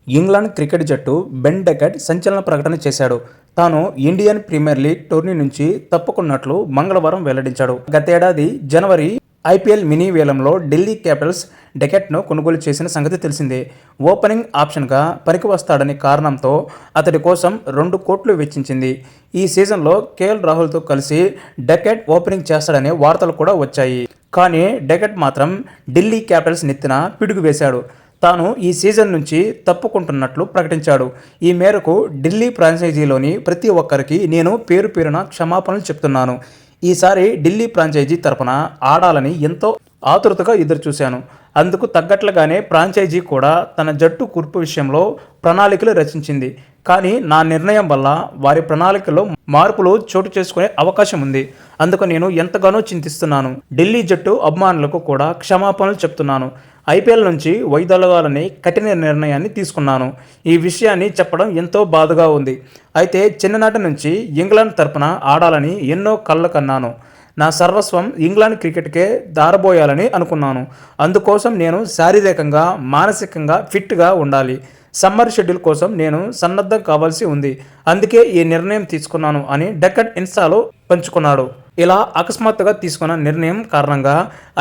England cricket జట్టు Ben decade సంచలన ప్రకటన చేశాడు. తాను ఇండియన్ ప్రీమియర్ లీగ్ టోర్నీ నుంచి తప్పుకున్నట్లు మంగళవారం వెల్లడించాడు. గతేడాది జనవరి ఐపీఎల్ మినీ వేలంలో ఢిల్లీ క్యాపిటల్స్ డెకెట్ను కొనుగోలు చేసిన సంగతి తెలిసిందే. ఓపెనింగ్ ఆప్షన్గా పనికి వస్తాడనే కారణంతో అతడి కోసం 2 కోట్లు వెచ్చించింది. ఈ సీజన్లో కేఎల్ రాహుల్తో కలిసి డెకెట్ ఓపెనింగ్ చేస్తాడనే వార్తలు కూడా వచ్చాయి. కానీ డెకెట్ మాత్రం ఢిల్లీ క్యాపిటల్స్ నెత్తిన పిడుగు వేశాడు. తాను ఈ సీజన్ నుంచి తప్పుకుంటున్నట్లు ప్రకటించాడు. ఈ మేరకు ఢిల్లీ ఫ్రాంచైజీలోని ప్రతి ఒక్కరికి నేను పేరు పేరున క్షమాపణలు చెప్తున్నాను. ఈసారి ఢిల్లీ ఫ్రాంచైజీ తరపున ఆడాలని ఎంతో ఆతృతగా ఎదురుచూశాను. అందుకు తగ్గట్లుగానే ఫ్రాంచైజీ కూడా తన జట్టు కూర్పు విషయంలో ప్రణాళికలు రచించింది. కానీ నా నిర్ణయం వల్ల వారి ప్రణాళికలో మార్పులు చోటు చేసుకునే అవకాశం ఉంది. అందుకు నేను ఎంతగానో చింతిస్తున్నాను. ఢిల్లీ జట్టు అభిమానులకు కూడా క్షమాపణలు చెప్తున్నాను. ఐపీఎల్ నుంచి వైదొలగాలని కఠిన నిర్ణయాన్ని తీసుకున్నాను. ఈ విషయాన్ని చెప్పడం ఎంతో బాధగా ఉంది. అయితే చిన్ననాటి నుంచి ఇంగ్లాండ్ తరపున ఆడాలని ఎన్నో కళ్ళ కన్నాను. నా సర్వస్వం ఇంగ్లాండ్ క్రికెట్కే దారబోయాలని అనుకున్నాను. అందుకోసం నేను శారీరకంగా, మానసికంగా ఫిట్గా ఉండాలి. సమ్మర్ షెడ్యూల్ కోసం నేను సన్నద్ధం కావాల్సి ఉంది. అందుకే ఈ నిర్ణయం తీసుకున్నాను అని డెకెట్ ఇన్స్టాలో పంచుకున్నాడు. ఇలా అకస్మాత్తుగా తీసుకున్న నిర్ణయం కారణంగా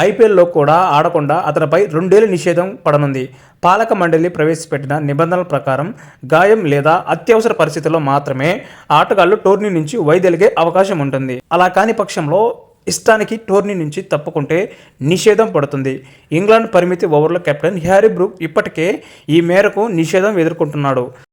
ఐపీఎల్లో కూడా ఆడకుండా అతనిపై 2 ఏళ్ల నిషేధం పడనుంది. పాలక మండలి ప్రవేశపెట్టిన నిబంధనల ప్రకారం గాయం లేదా అత్యవసర పరిస్థితుల్లో మాత్రమే ఆటగాళ్లు టోర్నీ నుంచి వైదొలిగే అవకాశం ఉంటుంది. అలా కాని పక్షంలో ఇష్టానికి టోర్నీ నుంచి తప్పుకుంటే నిషేధం పడుతుంది. ఇంగ్లాండ్ పరిమితి ఓవర్ల కెప్టెన్ హ్యారీ బ్రూక్ ఇప్పటికే ఈ మేరకు నిషేధం ఎదుర్కొంటున్నాడు.